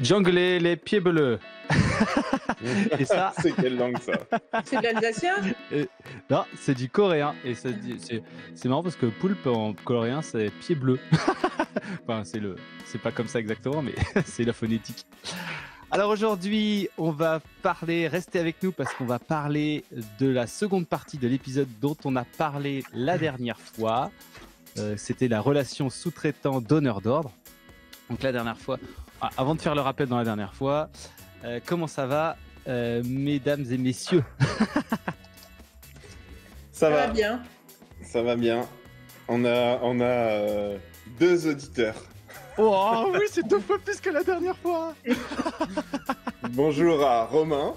Jongler les pieds bleus. Et ça, C'est quelle langue ça? C'est de l'alsacien? non, c'est du coréen. Et ça, c'est marrant parce que poulpe en coréen, c'est pied bleu. Enfin, c'est pas comme ça exactement, mais c'est la phonétique. Alors aujourd'hui, on va parler, restez avec nous parce qu'on va parler de la seconde partie de l'épisode dont on a parlé la dernière fois. C'était la relation sous-traitant-donneur d'ordre. Donc la dernière fois, avant de faire le rappel dans la dernière fois, comment ça va, mesdames et messieurs? Ça Ça va va, bien. ça va bien. On a deux auditeurs. Oh oui, c'est 2 fois plus que la dernière fois. Bonjour à Romain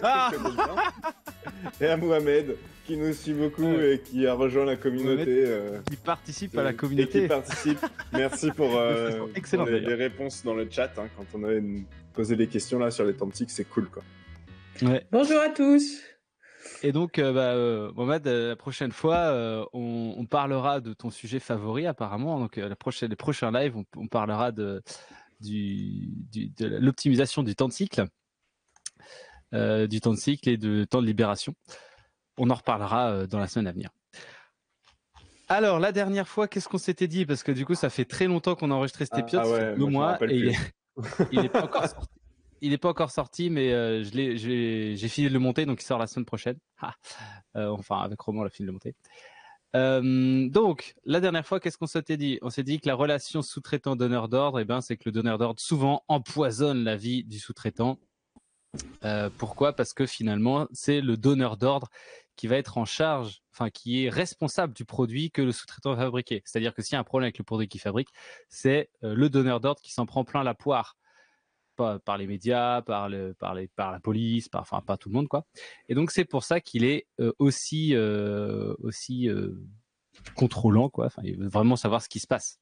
Ah, que connais bien, et à Mohamed qui nous suit beaucoup et qui a rejoint la communauté. qui participe à la Et qui communauté. participe. Merci pour, façon excellente, pour les d'ailleurs. réponses dans le chat. Quand on avait posé des questions là sur les tantiques, c'est cool quoi. Ouais. Bonjour à tous. Et donc, Mohamed, la prochaine fois, on parlera de ton sujet favori apparemment. Donc, les prochains lives, on parlera de l'optimisation du temps de cycle, et de temps de libération. On en reparlera dans la semaine à venir. Alors, la dernière fois, qu'est-ce qu'on s'était dit? Parce que du coup, ça fait très longtemps qu'on a enregistré cet épisode, ça fait 2 moi, je me mois, rappelle et plus. il n'est pas encore sorti. Il n'est pas encore sorti, mais j'ai fini de le monter, donc il sort la semaine prochaine. Enfin, avec Romain, on a fini de le monter. Donc, la dernière fois, qu'est-ce qu'on s'était dit? On s'est dit que la relation sous-traitant-donneur d'ordre, c'est que le donneur d'ordre souvent empoisonne la vie du sous-traitant. Pourquoi? Parce que finalement, c'est le donneur d'ordre qui va être en charge, enfin qui est responsable du produit que le sous-traitant va fabriquer. C'est-à-dire que s'il y a un problème avec le produit qu'il fabrique, c'est le donneur d'ordre qui s'en prend plein la poire. Par les médias, par la police, pas tout le monde quoi. Et donc c'est pour ça qu'il est aussi contrôlant quoi. Enfin, il veut vraiment savoir ce qui se passe.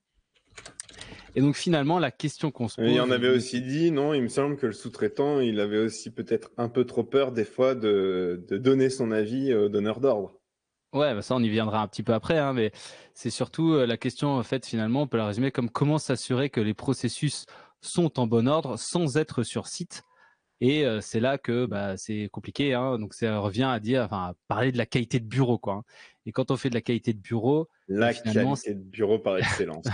Et donc finalement la question qu'on se pose. Il en avait aussi dit, non, il me semble que le sous-traitant, il avait aussi peut-être un peu trop peur des fois de donner son avis au donneur d'ordre. Ouais, ça on y viendra un petit peu après, hein, mais c'est surtout la question en fait finalement on peut la résumer comme comment s'assurer que les processus sont en bon ordre sans être sur site. Et c'est là que c'est compliqué, hein. Donc ça revient à parler de la qualité de bureau, quoi. Hein. Et quand on fait de la qualité de bureau, La finalement, qualité de bureau par excellence.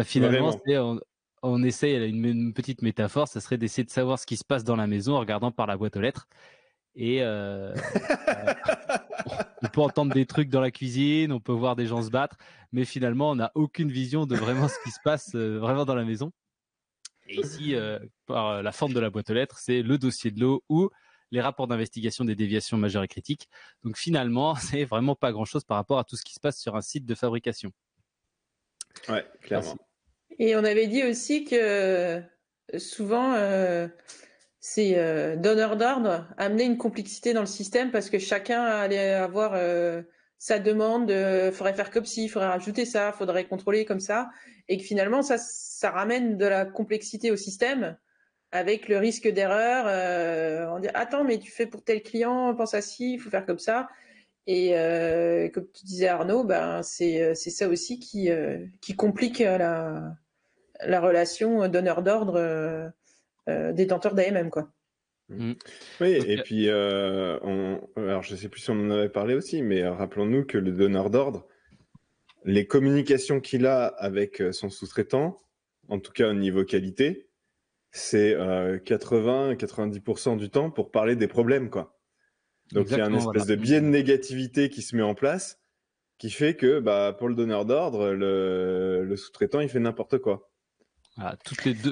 finalement, Vraiment. on essaye, une petite métaphore, ça serait d'essayer de savoir ce qui se passe dans la maison en regardant par la boîte aux lettres. Et on peut entendre des trucs dans la cuisine, on peut voir des gens se battre, mais finalement, on n'a aucune vision de vraiment ce qui se passe vraiment dans la maison. Et ici, par la forme de la boîte aux lettres, c'est le dossier de l'eau ou les rapports d'investigation des déviations majeures et critiques. Donc finalement, c'est vraiment pas grand-chose par rapport à tout ce qui se passe sur un site de fabrication. Ouais, clairement. Et on avait dit aussi que souvent ces donneurs d'ordre amenaient une complexité dans le système parce que chacun allait avoir sa demande, faudrait faire comme ci, faudrait rajouter ça, faudrait contrôler comme ça, et que finalement ça ramène de la complexité au système avec le risque d'erreur. On dit attends mais tu fais pour tel client, pense à ci, il faut faire comme ça. Et comme tu disais Arnaud, c'est ça aussi qui complique la relation donneur d'ordre détenteur d'AMM quoi. Mm. Oui, Donc, et puis, alors je sais plus si on en avait parlé aussi, mais rappelons-nous que le donneur d'ordre, les communications qu'il a avec son sous-traitant, en tout cas au niveau qualité, c'est 80-90% du temps pour parler des problèmes, quoi. Donc il y a une espèce de biais de négativité qui se met en place, qui fait que pour le donneur d'ordre, le sous-traitant, il fait n'importe quoi. Voilà,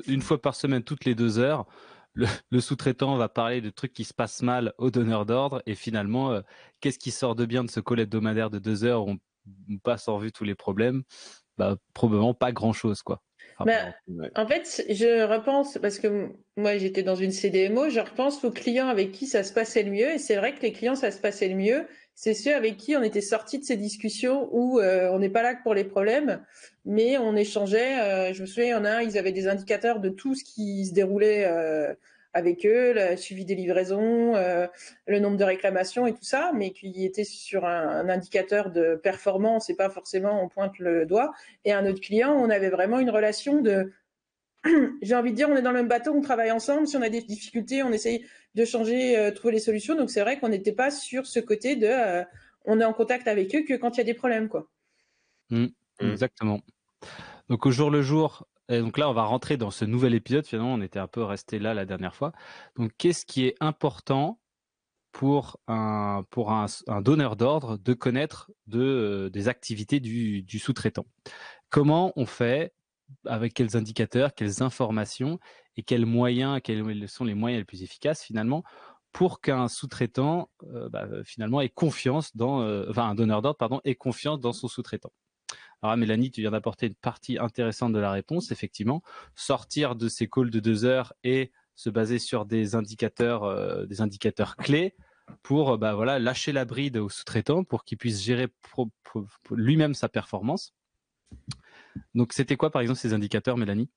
une fois par semaine, toutes les 2 heures, le sous-traitant va parler de trucs qui se passent mal au donneur d'ordre et finalement, qu'est-ce qui sort de bien de ce call hebdomadaire de 2 heures où on passe en revue tous les problèmes? Probablement pas grand-chose, quoi. Ouais. En fait, je repense, parce que moi j'étais dans une CDMO, je repense aux clients avec qui ça se passait le mieux, et c'est vrai que les clients ça se passait le mieux, c'est ceux avec qui on était sortis de ces discussions où on n'est pas là que pour les problèmes, mais on échangeait. Je me souviens, il y en a un, ils avaient des indicateurs de tout ce qui se déroulait avec eux, le suivi des livraisons, le nombre de réclamations et tout ça, mais qui était sur un indicateur de performance et pas forcément on pointe le doigt. Et un autre client, on avait vraiment une relation de j'ai envie de dire, on est dans le même bateau, on travaille ensemble. Si on a des difficultés, on essaye de changer, trouver les solutions. Donc, c'est vrai qu'on n'était pas sur ce côté de on est en contact avec eux que quand il y a des problèmes, quoi. Exactement. Donc, au jour le jour, et donc là, on va rentrer dans ce nouvel épisode. Finalement, on était un peu resté là la dernière fois. Donc, qu'est-ce qui est important pour un donneur d'ordre de connaître des activités du sous-traitant? Comment on fait, avec quels indicateurs, quelles informations et quels sont les moyens les plus efficaces finalement pour qu'un sous-traitant finalement ait confiance un donneur d'ordre pardon, ait confiance dans son sous-traitant. Alors Mélanie, tu viens d'apporter une partie intéressante de la réponse, effectivement, sortir de ces calls de 2 heures et se baser sur des indicateurs clés pour lâcher la bride au sous-traitant pour qu'il puisse gérer lui-même sa performance. Donc, c'était quoi, par exemple, ces indicateurs, Mélanie?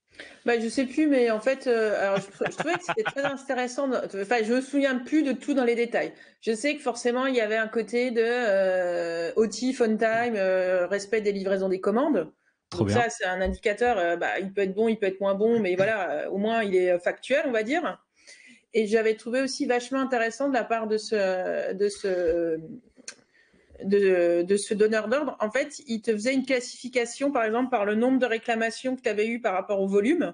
Je sais plus, mais en fait, alors je trouvais que c'était très intéressant. Enfin, je me souviens plus de tout dans les détails. Je sais que forcément, il y avait un côté de OTIF, on time, respect des livraisons des commandes. Trop Donc bien. ça, c'est un indicateur. Il peut être bon, il peut être moins bon, mais voilà, au moins il est factuel, on va dire. Et j'avais trouvé aussi vachement intéressant de la part de ce donneur d'ordre. En fait, il te faisait une classification, par exemple, par le nombre de réclamations que tu avais eu par rapport au volume.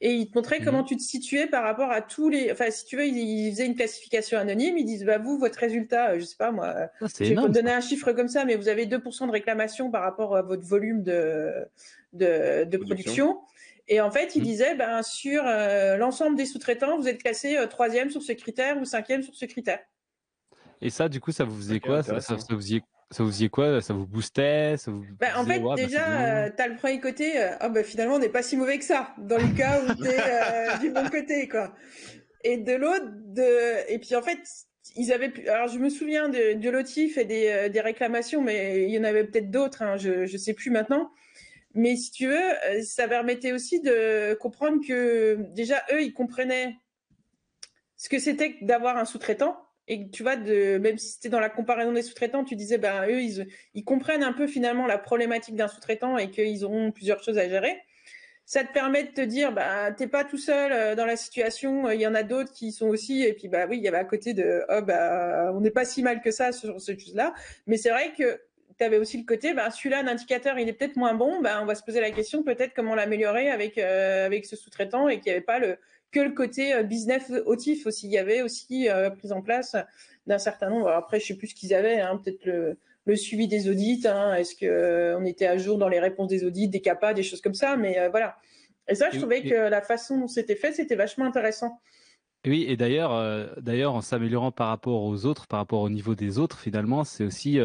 Et il te montrait comment tu te situais par rapport à tous les. Enfin, si tu veux, il faisait une classification anonyme. Ils disent, vous, votre résultat, je sais pas moi, c'est je vais énorme, vous donner ça. un chiffre comme ça, mais vous avez 2% de réclamations par rapport à votre volume de production. Et en fait, il disait, sur l'ensemble des sous-traitants, vous êtes classé 3e sur ce critère ou 5e sur ce critère. Et ça, du coup, ça vous faisait quoi? Ça intéressant. vous faisait quoi? Ça vous boostait? Ça vous En disait, fait, ouais, c'est bien. déjà, tu as le premier côté, finalement, on n'est pas si mauvais que ça, dans le cas où tu es du bon côté, quoi. Et de l'autre, et puis en fait, ils avaient alors je me souviens de l'OTIF et des réclamations, mais il y en avait peut-être d'autres, hein, je sais plus maintenant. Mais si tu veux, ça permettait aussi de comprendre que déjà eux, ils comprenaient ce que c'était d'avoir un sous-traitant. Et tu vois, même si c'était dans la comparaison des sous-traitants, tu disais, eux, ils comprennent un peu finalement la problématique d'un sous-traitant et qu'ils auront plusieurs choses à gérer. Ça te permet de te dire, t'es pas tout seul dans la situation, il y en a d'autres qui sont aussi, et puis oui, il y avait à côté de, on n'est pas si mal que ça sur ce chose-là. Mais c'est vrai que tu avais aussi le côté, celui-là, l'indicateur, il est peut-être moins bon, on va se poser la question peut-être comment l'améliorer avec ce sous-traitant et qu'il n'y avait pas que le côté business OTIF aussi. Il y avait aussi prise en place d'un certain nombre. Alors après, je sais plus ce qu'ils avaient, hein, peut-être le suivi des audits, hein, est-ce qu'on était à jour dans les réponses des audits, des CAPA, des choses comme ça, mais voilà. Et ça, je trouvais que la façon dont c'était fait, c'était vachement intéressant. Oui, et d'ailleurs, en s'améliorant par rapport aux autres, par rapport au niveau des autres, finalement, c'est aussi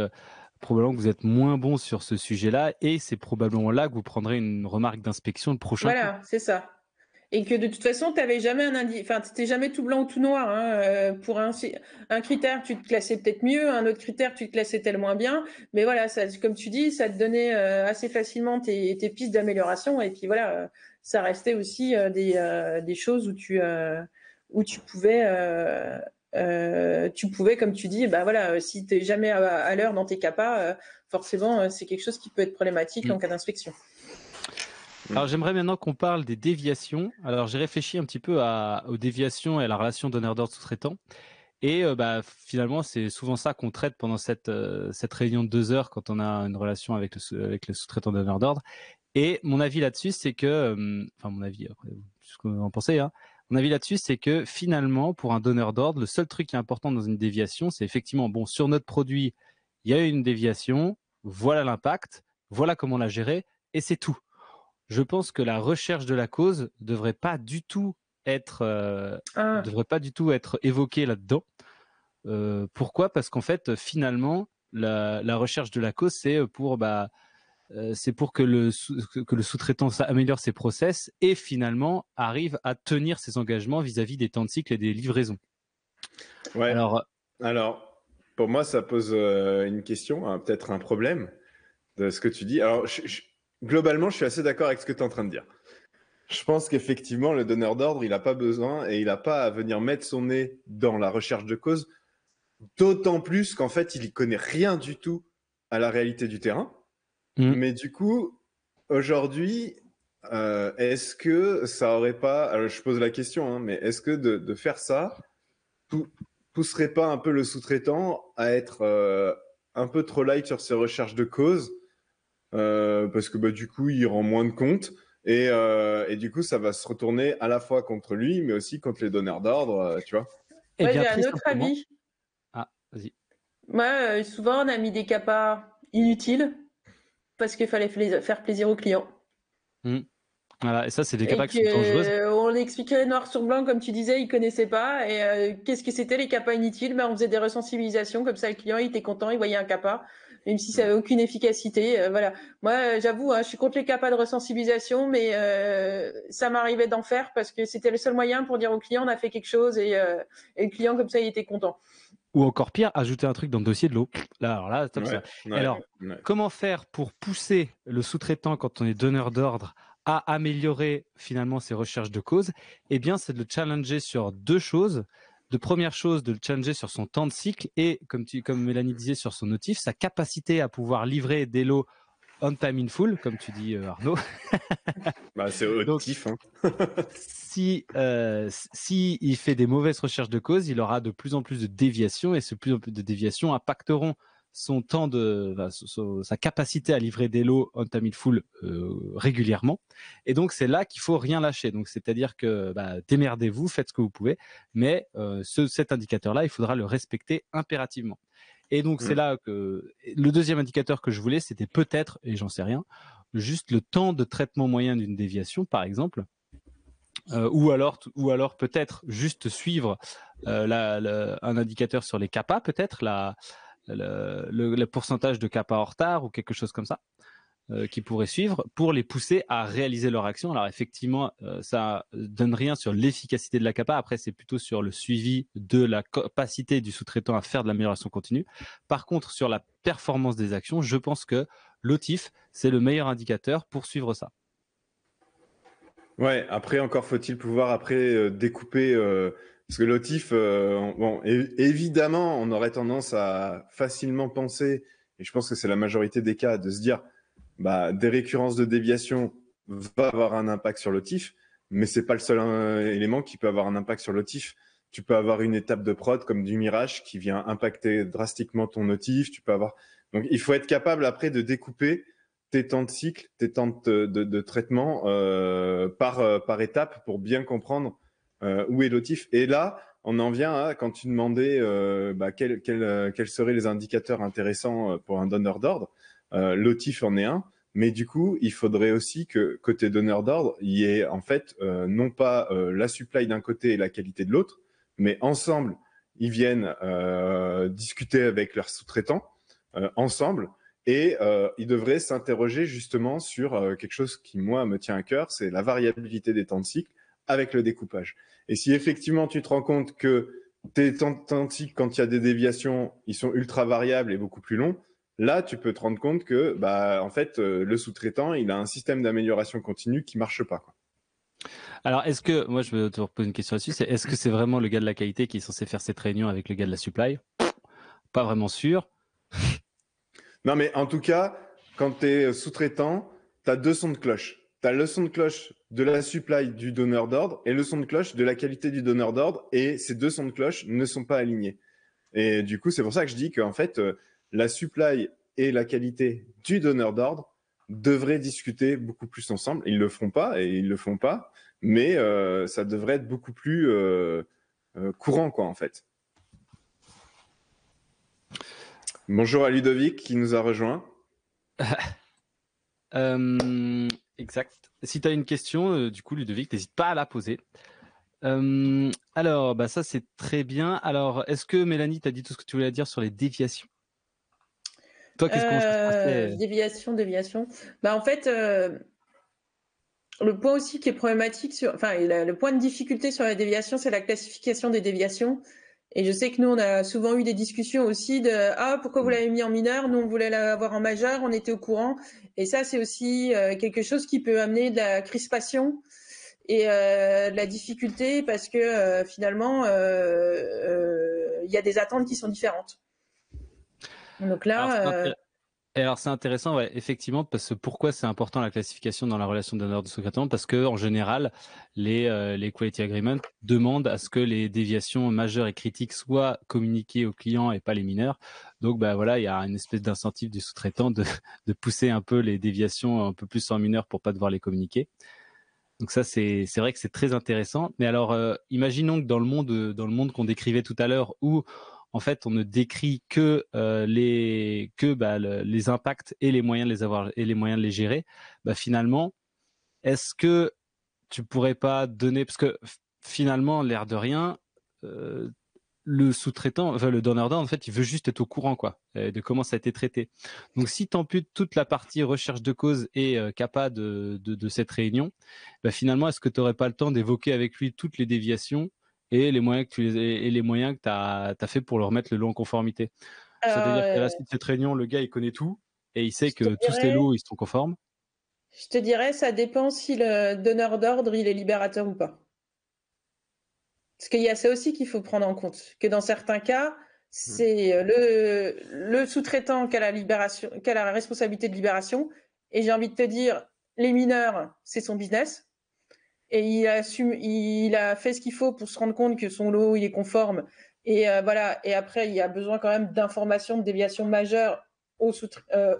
probablement que vous êtes moins bon sur ce sujet-là, et c'est probablement là que vous prendrez une remarque d'inspection le prochain coup. Voilà, c'est ça. Et que de toute façon, tu n'avais jamais t'étais jamais tout blanc ou tout noir, hein. Pour un critère, tu te classais peut-être mieux, un autre critère, tu te classais tellement bien. Mais voilà, ça, comme tu dis, ça te donnait assez facilement tes pistes d'amélioration. Et puis voilà, ça restait aussi des choses où tu pouvais, comme tu dis, si tu n'es jamais à l'heure dans tes CAPA, forcément, c'est quelque chose qui peut être problématique en cas d'inspection. Alors j'aimerais maintenant qu'on parle des déviations. Alors j'ai réfléchi un petit peu aux déviations et à la relation donneur-d'ordre sous-traitant. Et finalement, c'est souvent ça qu'on traite pendant cette réunion de 2 heures quand on a une relation avec le sous-traitant donneur d'ordre. Et mon avis là-dessus, c'est que, mon avis, après, ce que vous en pensez, hein, mon avis là-dessus, c'est que finalement, pour un donneur d'ordre, le seul truc qui est important dans une déviation, c'est effectivement, bon, sur notre produit, il y a eu une déviation, voilà l'impact, voilà comment on l'a géré, et c'est tout. Je pense que la recherche de la cause devrait pas du tout être évoquée là-dedans. Pourquoi? Parce qu'en fait, finalement, la recherche de la cause, c'est pour que le sous-traitant améliore ses process et finalement arrive à tenir ses engagements vis-à-vis des temps de cycle et des livraisons. Ouais. Alors, pour moi, ça pose une question, hein, peut-être un problème de ce que tu dis. Alors, globalement, je suis assez d'accord avec ce que tu es en train de dire. Je pense qu'effectivement, le donneur d'ordre, il n'a pas besoin et il n'a pas à venir mettre son nez dans la recherche de cause, d'autant plus qu'en fait, il n'y connaît rien du tout à la réalité du terrain. Mais du coup, aujourd'hui, est-ce que ça aurait pas, alors je pose la question, hein, mais est-ce que de faire ça pousserait pas un peu le sous-traitant à être un peu trop light sur ses recherches de cause, parce que du coup il rend moins de compte et du coup ça va se retourner à la fois contre lui mais aussi contre les donneurs d'ordre, tu vois. Eh Ouais, bien, j'ai un très autre simplement. avis. Ah, vas-y. Moi, souvent, on a mis des CAPA inutiles parce qu'il fallait faire plaisir aux clients. Voilà, et ça, c'est des Et capas qui sont dangereuses. on expliquait noir sur blanc, comme tu disais, ils connaissaient pas. Et qu'est-ce que c'était les CAPA inutiles? On faisait des resensibilisations, comme ça le client il était content, il voyait un CAPA, même si ça avait aucune efficacité. Voilà. Moi, j'avoue, hein, je suis contre les CAPA de resensibilisation, mais ça m'arrivait d'en faire parce que c'était le seul moyen pour dire au client on a fait quelque chose et le client comme ça il était content. Ou encore pire, ajouter un truc dans le dossier de l'eau. Là, alors là, top Ouais, ça. ouais, Alors, ouais. comment faire pour pousser le sous-traitant quand on est donneur d'ordre à améliorer finalement ses recherches de cause? Eh bien, c'est de le challenger sur deux choses. De première chose, de le challenger sur son temps de cycle et, comme Mélanie disait, sur son notif, sa capacité à pouvoir livrer des lots on time in full, comme tu dis, Arnaud. C'est Donc, autif, hein. si il fait des mauvaises recherches de cause, il aura de plus en plus de déviations et ce plus en plus de déviations impacteront son temps sa capacité à livrer des lots on time in full régulièrement. Et donc c'est là qu'il faut rien lâcher. Donc c'est-à-dire que démerdez-vous, faites ce que vous pouvez, mais cet indicateur-là, il faudra le respecter impérativement. Et donc c'est là que le deuxième indicateur que je voulais, c'était peut-être, et j'en sais rien, juste le temps de traitement moyen d'une déviation, par exemple. Ou alors peut-être juste suivre un indicateur sur les CAPA, peut-être le pourcentage de CAPA en retard ou quelque chose comme ça, qui pourrait suivre pour les pousser à réaliser leur action. Alors effectivement, ça donne rien sur l'efficacité de la CAPA. Après, c'est plutôt sur le suivi de la capacité du sous-traitant à faire de l'amélioration continue. Par contre, sur la performance des actions, je pense que l'OTIF, c'est le meilleur indicateur pour suivre ça. Ouais, après, encore faut-il pouvoir découper, parce que l'OTIF, évidemment, on aurait tendance à facilement penser, et je pense que c'est la majorité des cas, de se dire, des récurrences de déviation va avoir un impact sur l'OTIF, mais c'est pas le seul élément qui peut avoir un impact sur l'OTIF. Tu peux avoir une étape de prod comme du mirage qui vient impacter drastiquement ton OTIF. Donc, il faut être capable après de découper tes temps de cycle, tes temps de traitement par étape pour bien comprendre où est l'OTIF. Et là, on en vient à quand tu demandais quels seraient les indicateurs intéressants pour un donneur d'ordre. L'OTIF en est un, mais du coup, il faudrait aussi que côté donneur d'ordre, il y ait en fait non pas la supply d'un côté et la qualité de l'autre, mais ensemble, ils viennent discuter avec leurs sous-traitants ensemble. Et il devrait s'interroger justement sur quelque chose qui, moi, me tient à cœur, c'est la variabilité des temps de cycle avec le découpage. Et si effectivement tu te rends compte que tes temps de cycle, quand il y a des déviations, ils sont ultra variables et beaucoup plus longs, là, tu peux te rendre compte que, en fait, le sous-traitant, il a un système d'amélioration continue qui marche pas, quoi. Alors, moi je vais te reposer une question là-dessus, est-ce que c'est vraiment le gars de la qualité qui est censé faire cette réunion avec le gars de la supply? Pas vraiment sûr. Non, mais en tout cas, quand tu es sous-traitant, tu as deux sons de cloche. Tu as le son de cloche de la supply du donneur d'ordre et le son de cloche de la qualité du donneur d'ordre. Et ces deux sons de cloche ne sont pas alignés. Et du coup, c'est pour ça que je dis qu'en fait, la supply et la qualité du donneur d'ordre devraient discuter beaucoup plus ensemble. Ils le feront pas et ils le font pas, mais ça devrait être beaucoup plus courant, quoi, en fait. Bonjour à Ludovic qui nous a rejoint. Exact. Si tu as une question, du coup, Ludovic, n'hésite pas à la poser. Alors, ça c'est très bien. Alors, est-ce que Mélanie, tu as dit tout ce que tu voulais dire sur les déviations? Toi, comment ça se passait? Déviation. En fait, le point aussi qui est problématique le point de difficulté sur la déviation, c'est la classification des déviations. Et je sais que nous, on a souvent eu des discussions aussi de pourquoi vous l'avez mis en mineur? Nous, on voulait l'avoir en majeur, on était au courant. Et ça, c'est aussi quelque chose qui peut amener de la crispation et de la difficulté parce que finalement, il y a des attentes qui sont différentes. Donc là, Et alors c'est intéressant, ouais, effectivement, parce que pourquoi c'est important la classification dans la relation donneur de sous-traitant? Parce que en général, les quality agreements demandent à ce que les déviations majeures et critiques soient communiquées aux clients et pas les mineurs. Donc bah voilà, il y a une espèce d'incentive du sous-traitant de pousser un peu les déviations un peu plus en mineur pour pas devoir les communiquer. Donc ça c'est vrai que c'est très intéressant. Mais alors imaginons que dans le monde qu'on décrivait tout à l'heure, où en fait on ne décrit que les impacts et les moyens de les avoir et les moyens de les gérer, bah finalement est-ce que tu pourrais pas donner, parce que finalement l'air de rien, euh, le sous-traitant, enfin le donneur d'ordre, en fait, il veut juste être au courant, quoi, de comment ça a été traité. Donc, si tu amputes toute la partie recherche de cause et CAPA de cette réunion, bah, finalement, est-ce que tu n'aurais pas le temps d'évoquer avec lui toutes les déviations et les moyens que tu as fait pour le remettre le lot en conformité? Alors, C'est-à-dire qu'à la suite de cette réunion, le gars, il connaît tout et il sait je te que tous les dirais, lots, ils sont conformes. ça dépend si le donneur d'ordre, il est libérateur ou pas. Parce qu'il y a ça aussi qu'il faut prendre en compte, que dans certains cas, c'est le sous-traitant qui a qui a la responsabilité de libération. Et j'ai envie de te dire, les mineurs, c'est son business. Et il a fait ce qu'il faut pour se rendre compte que son lot, il est conforme. Et voilà. Et après, il y a besoin quand même d'informations de déviation majeure au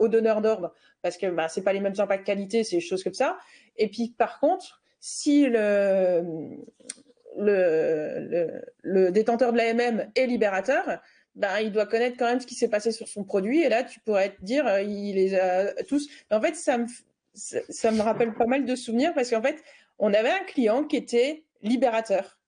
donneur d'ordre, parce que bah, c'est pas les mêmes impacts qualité, c'est des choses comme ça. Et puis, par contre, si le détenteur de l'AMM est libérateur, ben, il doit connaître quand même ce qui s'est passé sur son produit. Et là, tu pourrais te dire, il les a tous. En fait, ça me rappelle pas mal de souvenirs parce qu'en fait, on avait un client qui était libérateur.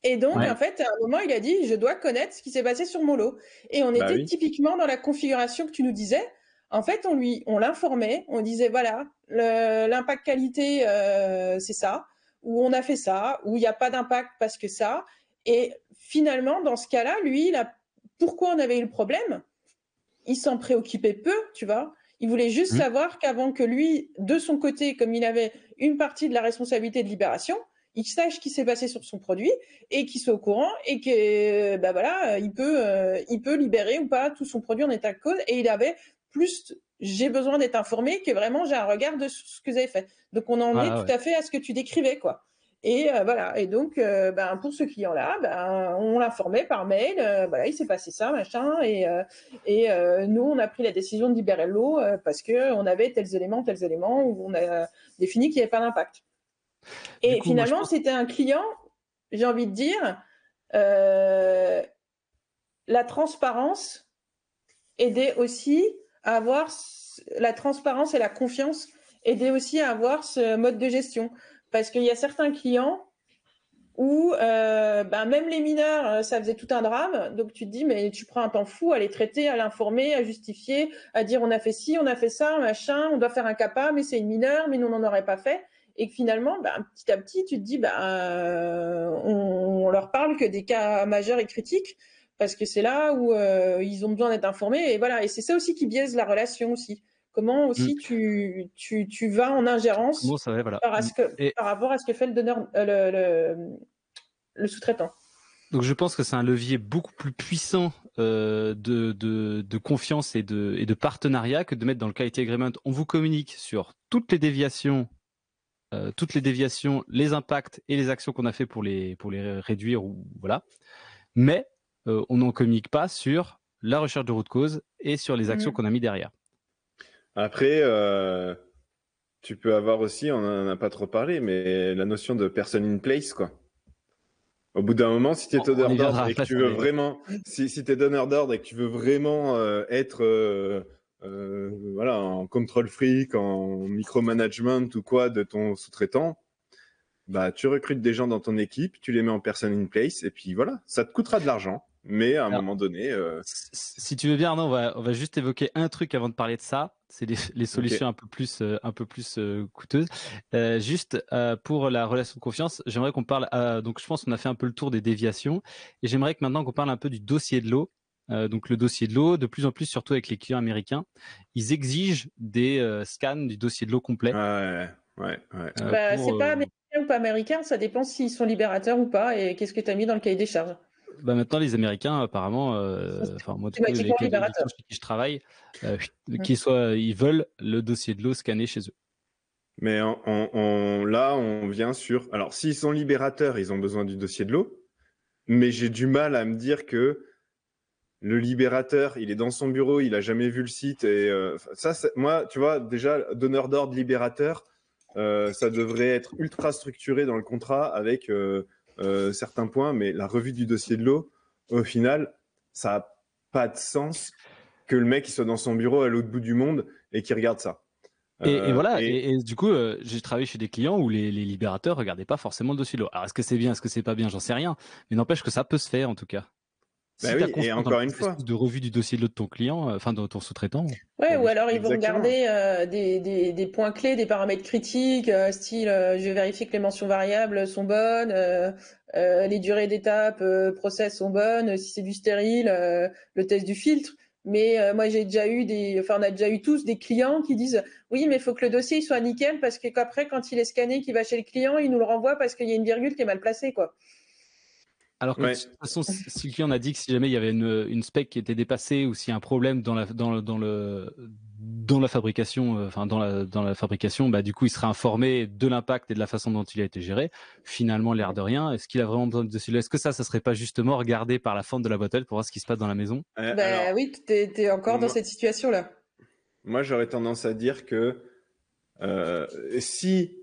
Et donc, Ouais. en fait, à un moment, il a dit, je dois connaître ce qui s'est passé sur mon lot. Et on Bah était oui. typiquement dans la configuration que tu nous disais. En fait, on l'informait, on disait, voilà, l'impact qualité, c'est ça, ou on a fait ça, ou il n'y a pas d'impact parce que ça. Et finalement, dans ce cas-là, lui, pourquoi on avait eu le problème? Il s'en préoccupait peu, tu vois. Il voulait juste Mmh. savoir qu'avant que lui, de son côté, comme il avait une partie de la responsabilité de libération, il sache ce qui s'est passé sur son produit et qu'il soit au courant et que, bah voilà, il peut libérer ou pas tout son produit en état de cause. Et il avait plus, j'ai besoin d'être informé que vraiment j'ai un regard de ce que vous avez fait. Donc on en est Voilà, tout ouais. à fait à ce que tu décrivais, quoi. Et voilà. Et donc, ben, pour ce client-là, ben, on l'informait par mail. Voilà, il s'est passé ça, machin. Et nous, on a pris la décision de libérer le lot parce qu'on avait tels éléments, où on a défini qu'il n'y avait pas d'impact. Du Et coup, moi, je finalement, pense. c'était un client, j'ai envie de dire, euh, la transparence aidait aussi à avoir la transparence et la confiance aidait aussi à avoir ce mode de gestion. Parce qu'il y a certains clients où ben, même les mineurs, ça faisait tout un drame. Donc tu te dis, mais tu prends un temps fou à les traiter, à l'informer, à justifier, à dire on a fait ci, on a fait ça, machin, on doit faire un CAPA, mais c'est une mineure, mais nous on n'en aurait pas fait. Et que finalement, ben, petit à petit, tu te dis, ben, on leur parle que des cas majeurs et critiques, parce que c'est là où ils ont besoin d'être informés. Et voilà. Et c'est ça aussi qui biaise la relation aussi. Comment Mmh. aussi tu vas en ingérence Comment ça va, voilà. par, Mmh. Et par rapport à ce que fait le donneur, le sous-traitant. donc je pense que c'est un levier beaucoup plus puissant de confiance et de partenariat que de mettre dans le quality agreement. On vous communique sur toutes les déviations, les impacts et les actions qu'on a fait pour les réduire ou voilà. Mais on n'en communique pas sur la recherche de root cause et sur les actions qu'on a mis derrière. Après, tu peux avoir aussi, on en a pas trop parlé, mais la notion de person in place, quoi. Au bout d'un moment, si tu es On donneur y d'ordre viendra et que après tu ça, veux mais vraiment, si tu es donneur d'ordre et que tu veux vraiment être voilà, en control freak, en micromanagement ou quoi de ton sous-traitant, bah tu recrutes des gens dans ton équipe, tu les mets en person in place et puis voilà, ça te coûtera de l'argent, mais à un alors, moment donné, si tu veux bien, Arnaud, on va juste évoquer un truc avant de parler de ça. C'est les ok. solutions un peu plus coûteuses. Juste pour la relation de confiance, j'aimerais qu'on parle. Donc, je pense qu'on a fait un peu le tour des déviations, et j'aimerais que maintenant qu'on parle un peu du dossier de l'eau. Donc, le dossier de l'eau, de plus en plus, surtout avec les clients américains, ils exigent des scans du dossier de l'eau complet Ouais, ouais, ouais. Bah, c'est pour. pas américain ou pas américain, ça dépend s'ils sont libérateurs ou pas et qu'est-ce que tu as mis dans le cahier des charges. maintenant, les Américains, apparemment, moi, du coup, les Systématiquement clients libérateur. chez qui je travaille, ils veulent le dossier de l'eau scanné chez eux. Mais là, on vient sur. Alors, s'ils sont libérateurs, ils ont besoin du dossier de l'eau. Mais j'ai du mal à me dire que le libérateur, il est dans son bureau, il a jamais vu le site. Et moi, tu vois, déjà, donneur d'ordre, libérateur, ça devrait être ultra structuré dans le contrat avec certains points. Mais la revue du dossier de l'eau, au final, ça n'a pas de sens que le mec il soit dans son bureau à l'autre bout du monde et qu'il regarde ça. Et voilà, et du coup, j'ai travaillé chez des clients où les libérateurs regardaient pas forcément le dossier de l'eau. Alors, est-ce que c'est bien, est-ce que c'est pas bien, j'en sais rien, mais n'empêche que ça peut se faire en tout cas. Bah Si tu as oui, et confiance dans le encore une fois. processus de revue du dossier de l'eau de ton client, de ton sous-traitant. Ouais, ou alors ils vont Exactement. regarder des points clés, des paramètres critiques, style je vais vérifier que les mentions variables sont bonnes, les durées d'étape process sont bonnes, si c'est du stérile, le test du filtre. Mais moi j'ai déjà eu on a déjà eu tous des clients qui disent oui, mais il faut que le dossier il soit nickel parce que qu'après quand il est scanné, qu'il va chez le client, il nous le renvoie parce qu'il y a une virgule qui est mal placée, quoi. Alors que de toute façon, si le client a dit que si jamais il y avait une spec qui était dépassée ou s'il y a un problème dans la fabrication, dans la fabrication, bah du coup il sera informé de l'impact et de la façon dont il a été géré. Finalement, l'air de rien, est-ce qu'il a vraiment besoin de dossier? Est-ce que ça serait pas justement regarder par la fente de la boîte pour voir ce qui se passe dans la maison? Bah oui, t'es encore dans cette situation-là. Moi, j'aurais tendance à dire que si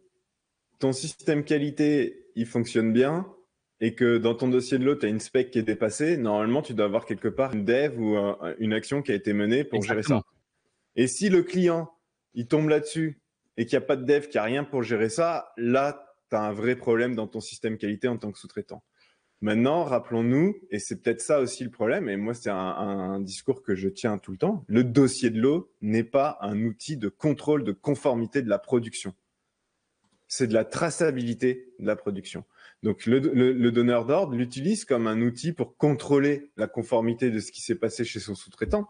ton système qualité il fonctionne bien et que dans ton dossier de l'eau, tu as une spec qui est dépassée, normalement, tu dois avoir quelque part une dev ou une action qui a été menée pour gérer ça. Et si le client, il tombe là-dessus et qu'il n'y a pas de dev, qu'il n'y a rien pour gérer ça, là, tu as un vrai problème dans ton système qualité en tant que sous-traitant. Maintenant, rappelons-nous, et c'est peut-être ça aussi le problème, et moi c'est un discours que je tiens tout le temps, le dossier de l'eau n'est pas un outil de contrôle de conformité de la production. C'est de la traçabilité de la production. Donc le donneur d'ordre l'utilise comme un outil pour contrôler la conformité de ce qui s'est passé chez son sous-traitant.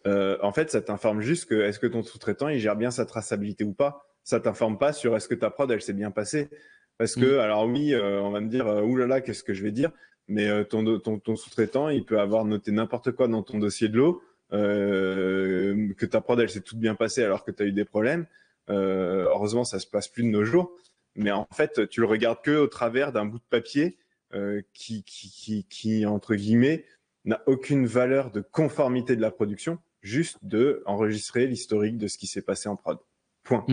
En fait, ça t'informe juste que est-ce que ton sous-traitant il gère bien sa traçabilité ou pas. Ça t'informe pas sur est-ce que ta prod elle s'est bien passée. Parce que, alors oui, on va me dire, oulala, qu'est-ce que je vais dire, mais ton sous-traitant, il peut avoir noté n'importe quoi dans ton dossier de l'eau, que ta prod, elle s'est toute bien passée alors que tu as eu des problèmes. Heureusement, ça se passe plus de nos jours. Mais en fait, tu le regardes que au travers d'un bout de papier qui, entre guillemets, n'a aucune valeur de conformité de la production, juste de enregistrer l'historique de ce qui s'est passé en prod. Point.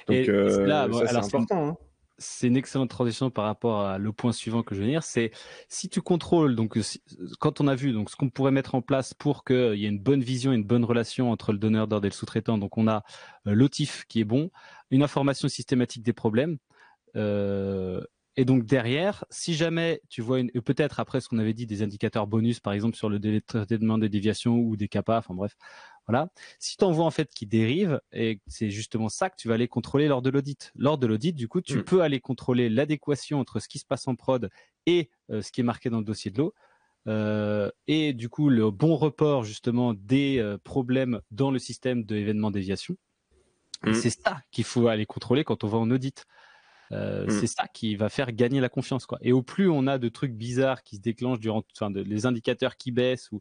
Donc, là, ça, c'est important. Hein. C'est une excellente transition par rapport à le point suivant que je veux dire. C'est si tu contrôles, donc quand on a vu donc ce qu'on pourrait mettre en place pour qu'il y ait une bonne vision, une bonne relation entre le donneur d'ordre et le sous-traitant. Donc on a l'OTIF qui est bon, une information systématique des problèmes. Et donc derrière, si jamais tu vois peut-être après ce qu'on avait dit des indicateurs bonus, par exemple sur le délai de traitement des déviations ou des CAPA, enfin bref, voilà. Si tu en vois en fait qui dérive, et c'est justement ça que tu vas aller contrôler lors de l'audit. Lors de l'audit, du coup, tu peux aller contrôler l'adéquation entre ce qui se passe en prod et ce qui est marqué dans le dossier de l'eau. Et du coup, le bon report justement des problèmes dans le système d'événements déviation. Et c'est ça qu'il faut aller contrôler quand on va en audit. C'est ça qui va faire gagner la confiance, quoi. Et au plus on a de trucs bizarres qui se déclenchent les indicateurs qui baissent ou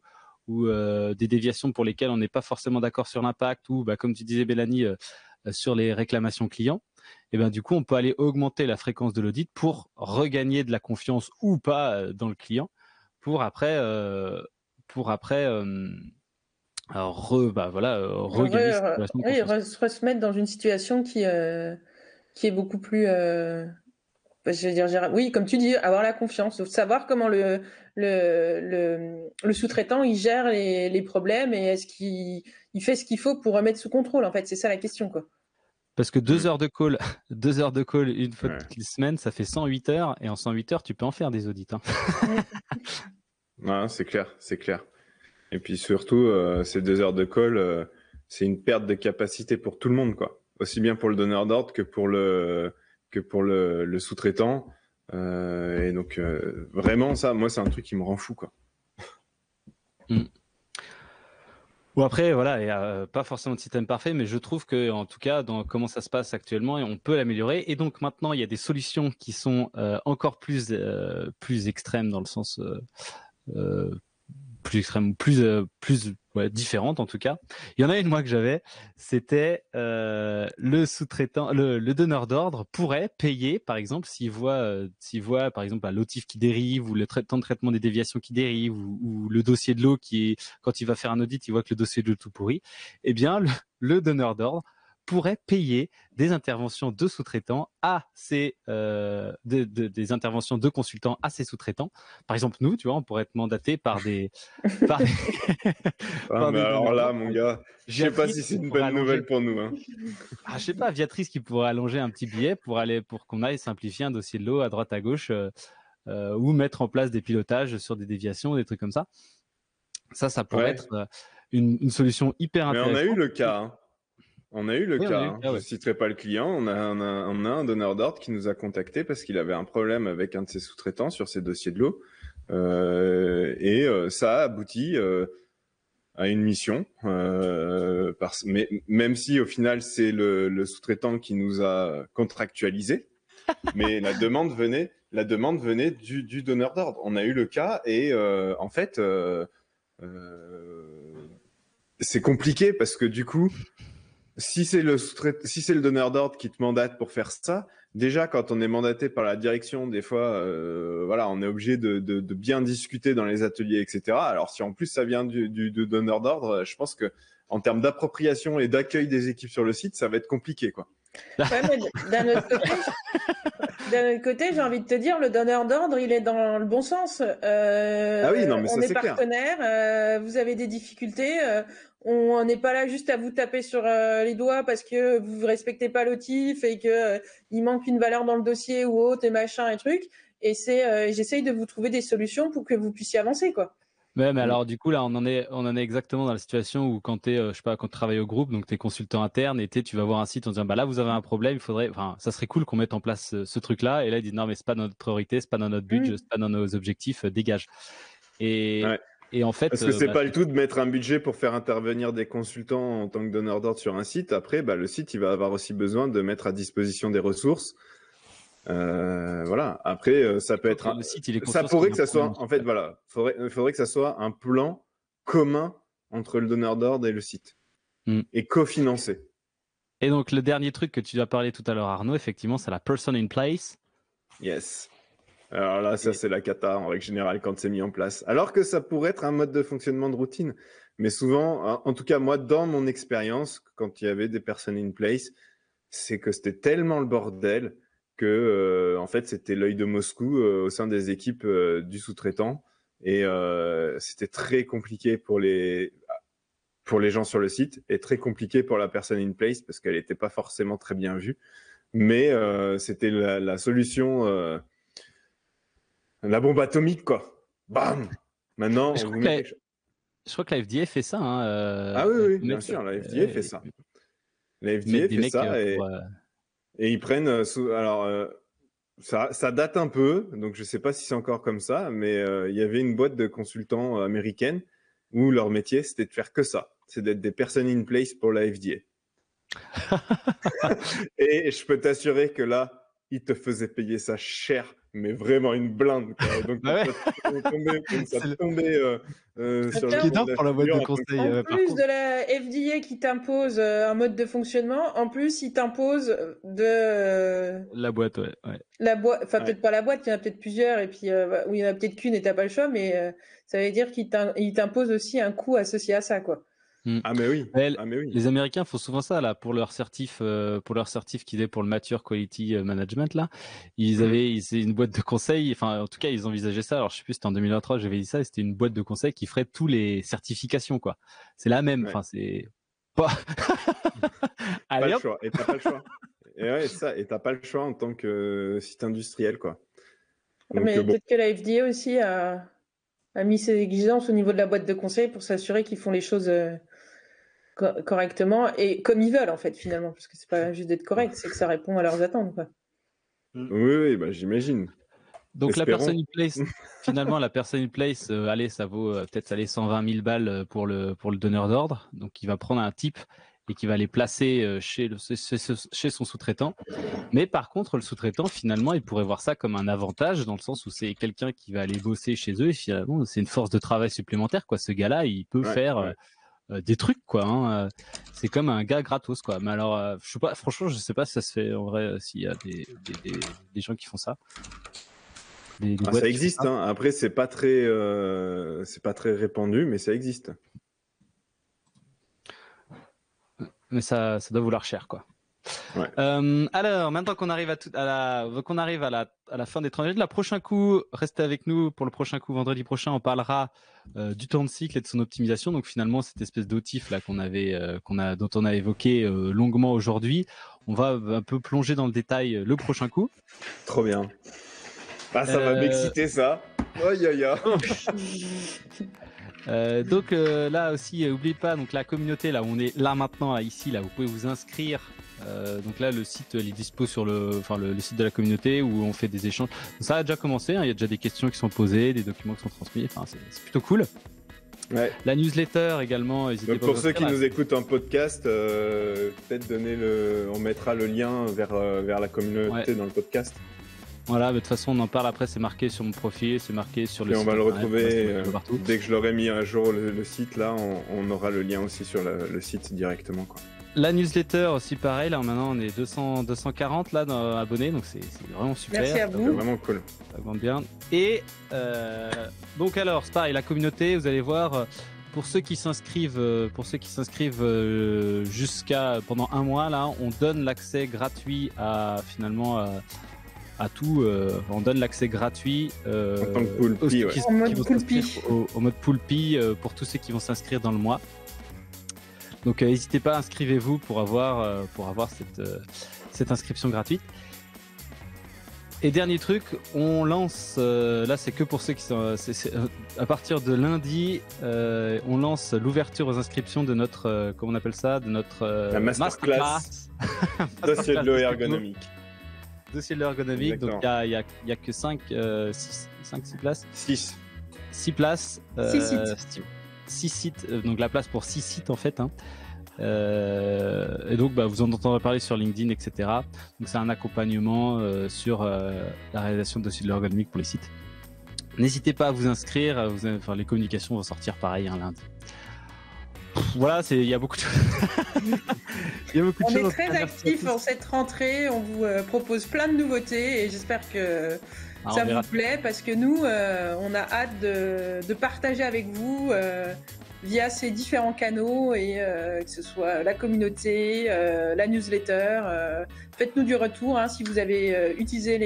des déviations pour lesquelles on n'est pas forcément d'accord sur l'impact ou, comme tu disais, Mélanie, sur les réclamations clients, et du coup, on peut aller augmenter la fréquence de l'audit pour regagner de la confiance ou pas dans le client pour après regagner cette relation de confiance. Se mettre dans une situation qui est beaucoup plus je veux dire, oui, comme tu dis, avoir la confiance, savoir comment le sous-traitant il gère les problèmes et est-ce qu'il fait ce qu'il faut pour remettre sous contrôle. En fait, c'est ça la question, quoi. Parce que 2 heures de call, 2 heures de call une fois toutes les semaines, ça fait 108 heures et en 108 heures, tu peux en faire des audits. Hein. Ouais, c'est clair, c'est clair. Et puis surtout, ces 2 heures de call, c'est une perte de capacité pour tout le monde, quoi. Aussi bien pour le donneur d'ordre que pour le sous-traitant. Et donc vraiment ça, moi c'est un truc qui me rend fou, quoi. Ou après, voilà, il y a pas forcément de système parfait, mais je trouve que, en tout cas, dans comment ça se passe actuellement, on peut l'améliorer. Et donc maintenant, il y a des solutions qui sont encore plus extrêmes dans le sens euh, plus extrême, plus différente en tout cas. Il y en a une moi que j'avais, c'était le sous-traitant, le donneur d'ordre pourrait payer, par exemple, s'il voit par exemple un lotif qui dérive ou le temps de traitement des déviations qui dérive ou le dossier de l'eau qui est, quand il va faire un audit, il voit que le dossier de l'eau est tout pourri. Eh bien, le donneur d'ordre pourrait payer des interventions de sous-traitants à des interventions de consultants à ses sous-traitants. Par exemple, nous, tu vois, on pourrait être mandaté par des Ah, mais alors là, mon gars, je sais pas si c'est une bonne nouvelle pour nous. Hein. Ah, je sais pas, Viatrice qui pourrait allonger un petit billet pour qu'on aille simplifier un dossier de l'eau à droite à gauche ou mettre en place des pilotages sur des déviations, des trucs comme ça. Ça pourrait être une solution hyper Mais intéressante. on a eu le cas. Hein. On a eu le cas. Hein. Je ne ouais. citerai pas le client. On a un donneur d'ordre qui nous a contacté parce qu'il avait un problème avec un de ses sous-traitants sur ses dossiers de l'eau. Ça a abouti à une mission. Mais même si au final c'est le sous-traitant qui nous a contractualisé, mais la demande venait du donneur d'ordre. On a eu le cas et en fait c'est compliqué parce que du coup si c'est le donneur d'ordre qui te mandate pour faire ça, déjà quand on est mandaté par la direction, des fois, voilà, on est obligé de bien discuter dans les ateliers, etc. Alors si en plus ça vient du donneur d'ordre, je pense que en termes d'appropriation et d'accueil des équipes sur le site, ça va être compliqué, quoi. Ouais, mais d'un autre côté, j'ai envie de te dire, le donneur d'ordre, il est dans le bon sens. Ah oui, non, mais on ça est c'est clair. partenaire, vous avez des difficultés, on n'est pas là juste à vous taper sur les doigts parce que vous respectez pas l'OTIF et que il manque une valeur dans le dossier ou autre et machin et truc. Et j'essaye de vous trouver des solutions pour que vous puissiez avancer, quoi. Ouais, mais alors du coup là, on en est exactement dans la situation où quand je sais pas, quand tu travailles au groupe, donc t'es consultant interne et tu vas voir un site en disant bah là vous avez un problème, il faudrait, enfin ça serait cool qu'on mette en place ce truc-là. Et là ils disent non mais c'est pas dans notre priorité, c'est pas dans notre budget, c'est pas dans nos objectifs, dégage. Et Ouais. et en fait, Parce que c'est pas le tout de mettre un budget pour faire intervenir des consultants en tant que donneur d'ordre sur un site. Après, le site, il va avoir aussi besoin de mettre à disposition des ressources. Voilà. Après, ça peut être. Le site, il est Ça conscient pourrait qu'il que y a un ça soit. problème. En fait, voilà. Faudrait que ça soit un plan commun entre le donneur d'ordre et le site. Et cofinancé. Et donc, le dernier truc que tu as parlé tout à l'heure, Arnaud, effectivement, c'est la person in place. Yes. Alors là, ça, c'est la cata en règle générale quand c'est mis en place. Alors que ça pourrait être un mode de fonctionnement de routine. Mais souvent, en tout cas, moi, dans mon expérience, quand il y avait des person in place, c'est que c'était tellement le bordel que, en fait, c'était l'œil de Moscou au sein des équipes du sous-traitant. Et c'était très compliqué pour les gens sur le site et très compliqué pour la person in place parce qu'elle n'était pas forcément très bien vue. Mais c'était la solution, la bombe atomique, quoi. Bam! Maintenant, Je on vous crois met que quelque chose. je crois que la FDA fait ça. Ah oui, oui, bien Mec, sûr, la FDA fait ça. La mettre FDA des fait mecs ça pour. et ils prennent. Alors, ça date un peu, donc je sais pas si c'est encore comme ça, mais il y avait une boîte de consultants américaine où leur métier c'était de faire que ça, c'est d'être des personnes in place pour la FDA. Et je peux t'assurer que là, ils te faisaient payer ça cher, mais vraiment une blinde, quoi. Donc Bah ouais. comme ça C'est le tombait sur truc le Attends, coin énorme de la pour la boîte figure de en tant que conseil. en Par plus contre, de la FDA qui t'impose un mode de fonctionnement, en plus, il t'impose la boîte, ouais. la boîte, enfin Ouais. peut-être pas la boîte, il y en a peut-être plusieurs, et puis ou il y en a peut-être qu'une et t'as pas le choix, mais ça veut dire il t'impose aussi un coût associé à ça, quoi. Ah mais oui, Ouais, ah mais oui. les Américains font souvent ça là pour leur certif qu'ils avaient pour le Mature Quality Management là. C'est une boîte de conseil. Enfin, en tout cas, ils envisageaient ça. Alors, je sais plus, c'était en 2023, j'avais dit ça. Et c'était une boîte de conseil qui ferait tous les certifications, quoi. C'est la même. Ouais. Enfin, c'est pas. Pas Allez le hop. choix. Et t'as pas le choix. Et ouais, ça. Et t'as pas le choix en tant que site industriel, quoi. Donc Mais bon. peut-être que la FDA aussi a mis ses exigences au niveau de la boîte de conseil pour s'assurer qu'ils font les choses correctement et comme ils veulent, en fait, finalement, parce que c'est pas juste d'être correct, c'est que ça répond à leurs attentes, quoi. Oui, oui, bah j'imagine. Donc la Espérons. personne in place, finalement la personne in place, allez, ça vaut peut-être 120 000 balles pour le donneur d'ordre. Donc il va prendre un type et qui va les placer chez son sous-traitant. Mais par contre, le sous-traitant, finalement, il pourrait voir ça comme un avantage dans le sens où c'est quelqu'un qui va aller bosser chez eux et finalement, c'est une force de travail supplémentaire, quoi. Ce gars-là, il peut faire des trucs, quoi. Hein. C'est comme un gars gratos, quoi. Mais alors, je sais pas, franchement, je sais pas si ça se fait en vrai, s'il y a des gens qui font ça. Ça existe, hein. Après, c'est pas très répandu, mais ça existe. Mais ça doit vouloir cher, quoi. Ouais. Alors, maintenant qu'on arrive à la fin des tranches, le prochain coup, restez avec nous pour le prochain coup. Vendredi prochain, on parlera du temps de cycle et de son optimisation. Donc finalement, cette espèce d'outil là dont on a évoqué longuement aujourd'hui, on va un peu plonger dans le détail le prochain coup. Trop bien. Ah, ça va m'exciter, ça. Aïe, aïe, aïe. Donc là aussi, n'oubliez pas, donc la communauté, là où on est là maintenant, là, ici, là, vous pouvez vous inscrire. Donc là, le site il est dispo sur le site de la communauté où on fait des échanges. Donc, ça a déjà commencé, hein, il y a déjà des questions qui sont posées, des documents qui sont transmis. Enfin, c'est plutôt cool. Ouais. La newsletter également. Donc pour ceux qui nous écoutent en podcast, peut-être on mettra le lien vers la communauté dans le podcast. Voilà, de toute façon, on en parle après, c'est marqué sur mon profil, c'est marqué sur le et site. On va le retrouver partout. Dès que je l'aurai mis à jour le site, là, on aura le lien aussi sur le site directement, quoi. La newsletter aussi, pareil, là maintenant on est 240 là, abonnés, donc c'est vraiment super. Merci à vous. C'est vraiment cool. Ça augmente bien. Et donc alors, c'est pareil, la communauté, vous allez voir, pour ceux qui s'inscrivent jusqu'à pendant un mois, là, on donne l'accès gratuit à tout. On donne l'accès gratuit en tant que poulpi, au mode poulpi pour tous ceux qui vont s'inscrire dans le mois. Donc n'hésitez pas, inscrivez-vous pour avoir cette inscription gratuite. Et dernier truc, on lance, là c'est que pour ceux qui sont, à partir de lundi, on lance l'ouverture aux inscriptions de notre, comment on appelle ça, de notre la masterclass dossier de l'eau ergonomique. Dossier de l'eau ergonomique, donc il y a que 6 places. 6 places. 6 sites. 6 sites, donc la place pour 6 sites en fait. Hein. Et donc vous en entendrez parler sur LinkedIn, etc. Donc c'est un accompagnement sur la réalisation de dossiers de l'ergonomique pour les sites. N'hésitez pas à vous inscrire, les communications vont sortir pareil un lundi. Voilà, il y a beaucoup de choses. On est très actifs en cette rentrée, on vous propose plein de nouveautés et j'espère que ça vous plaît parce que nous, on a hâte de partager avec vous via ces différents canaux et que ce soit la communauté, la newsletter. Faites-nous du retour si vous avez utilisé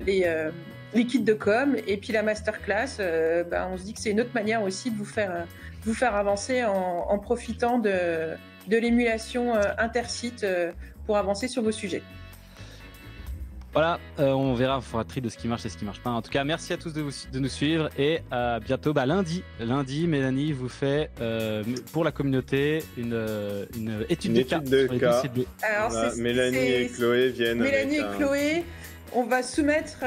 les kits de com et puis la masterclass. On se dit que c'est une autre manière aussi de vous faire avancer en profitant de l'émulation intersite pour avancer sur vos sujets. Voilà, on verra, on fera tri de ce qui marche et ce qui marche pas. En tout cas, merci à tous de nous suivre et à bientôt. Lundi, Mélanie vous fait pour la communauté une étude de cas. Alors, Mélanie et Chloé viennent. Mélanie et Chloé, on va soumettre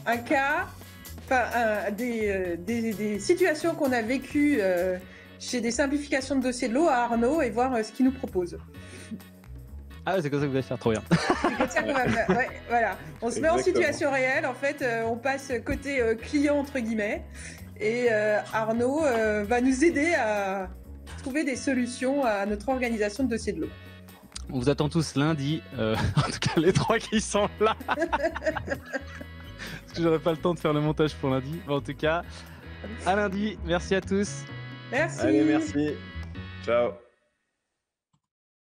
un cas, des situations qu'on a vécues chez des simplifications de dossiers de l'eau à Arnaud et voir ce qu'il nous propose. Ah, c'est comme ça que vous allez faire, trop bien. C'est comme ça qu'on va faire. Ouais, voilà. On se met en situation réelle, en fait, on passe côté client, entre guillemets, et Arnaud va nous aider à trouver des solutions à notre organisation de dossiers de l'eau. On vous attend tous lundi, en tout cas les 3 qui sont là. Parce que j'aurai pas le temps de faire le montage pour lundi. Bon, en tout cas, à lundi, merci à tous. Merci. Allez, merci. Ciao.